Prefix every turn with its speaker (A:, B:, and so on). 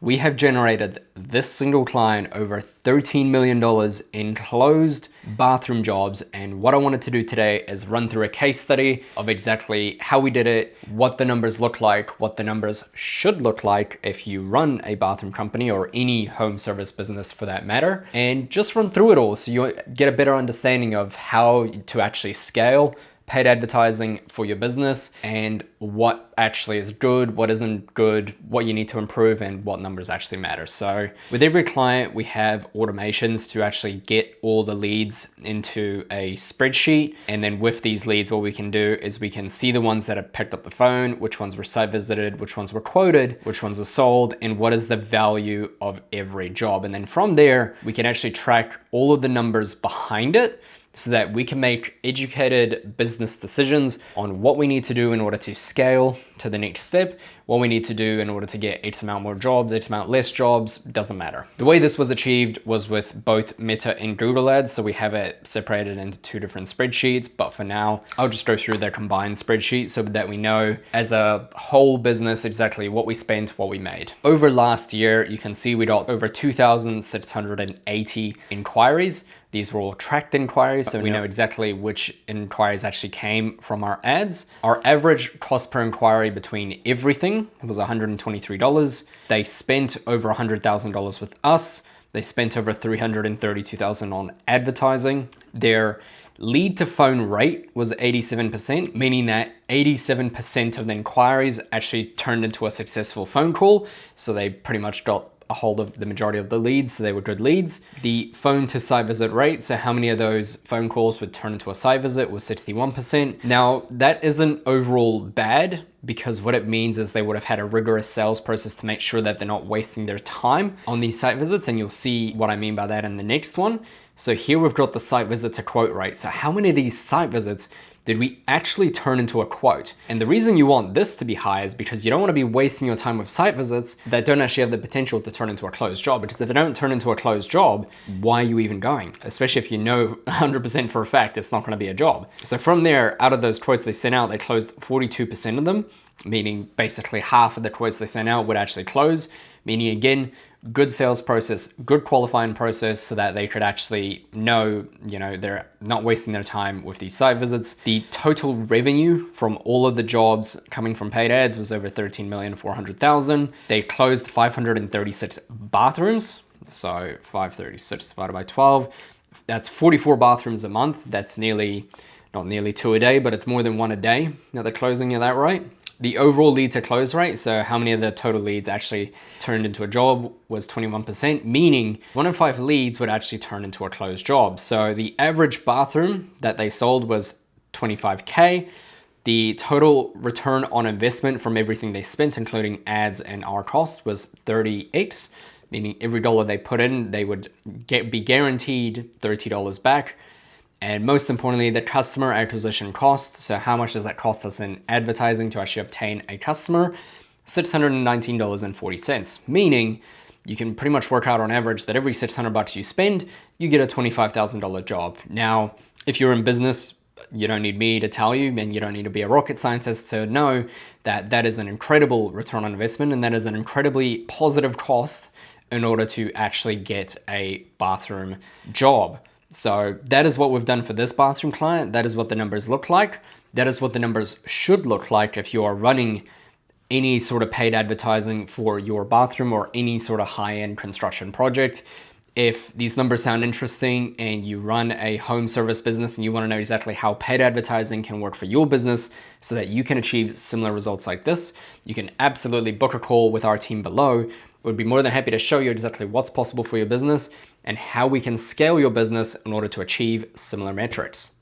A: we have generated this single client over $13 million in closed bathroom jobs. And what I wanted to do today is run through a case study of exactly how we did it, what the numbers look like, what the numbers should look like if you run a bathroom company or any home service business for that matter, and just run through it all so you get a better understanding of how to actually scale paid advertising for your business and what actually is good, what isn't good, what you need to improve, and what numbers actually matter. So with every client, we have automations to actually get all the leads into a spreadsheet. And then with these leads, what we can do is we can see the ones that have picked up the phone, which ones were site visited, which ones were quoted, which ones are sold, and what is the value of every job. And then from there, we can actually track all of the numbers behind it, so that we can make educated business decisions on what we need to do in order to scale to the next step, what we need to do in order to get X amount more jobs, X amount less jobs, doesn't matter. The way this was achieved was with both Meta and Google Ads, so we have it separated into two different spreadsheets, but for now, I'll just go through their combined spreadsheet so that we know as a whole business exactly what we spent, what we made. Over last year, you can see we got over 2,680 inquiries. These were all tracked inquiries, so we know exactly which inquiries actually came from our ads. Our average cost per inquiry between everything was $123. They spent over $100,000 with us. They spent over $332,000 on advertising. Their lead to phone rate was 87%, meaning that 87% of the inquiries actually turned into a successful phone call. So they pretty much got a hold of the majority of the leads, so they were good leads. The phone to site visit rate, so how many of those phone calls would turn into a site visit, was 61%. Now, that isn't overall bad, because what it means is they would have had a rigorous sales process to make sure that they're not wasting their time on these site visits, and you'll see what I mean by that in the next one. So here we've got the site visit to quote rate. So how many of these site visits did we actually turn into a quote? And the reason you want this to be high is because you don't want to be wasting your time with site visits that don't actually have the potential to turn into a closed job. Because if they don't turn into a closed job, why are you even going? Especially if you know 100% for a fact it's not going to be a job. So from there, out of those quotes they sent out, they closed 42% of them, meaning basically half of the quotes they sent out would actually close, meaning again, good sales process, good qualifying process so that they could actually know, they're not wasting their time with these site visits. The total revenue from all of the jobs coming from paid ads was over $13,400,000. They closed 536 bathrooms. So 536 divided by 12, that's 44 bathrooms a month. That's not nearly 2 a day, but it's more than 1 a day that they're closing at that rate. The overall lead to close rate, so how many of the total leads actually turned into a job, was 21%, meaning 1 in 5 leads would actually turn into a closed job. So the average bathroom that they sold was $25K. The total return on investment from everything they spent, including ads and our costs, was 30x, meaning every dollar they put in, they would be guaranteed $30 back. And most importantly, the customer acquisition cost. So how much does that cost us in advertising to actually obtain a customer? $619.40, meaning you can pretty much work out on average that every $600 you spend, you get a $25,000 job. Now, if you're in business, you don't need me to tell you, and you don't need to be a rocket scientist to know that that is an incredible return on investment, and that is an incredibly positive cost in order to actually get a bathroom job. So that is what we've done for this bathroom client. That is what the numbers look like. That is what the numbers should look like if you are running any sort of paid advertising for your bathroom or any sort of high-end construction project. If these numbers sound interesting and you run a home service business and you want to know exactly how paid advertising can work for your business so that you can achieve similar results like this, you can absolutely book a call with our team below. We'd be more than happy to show you exactly what's possible for your business and how we can scale your business in order to achieve similar metrics.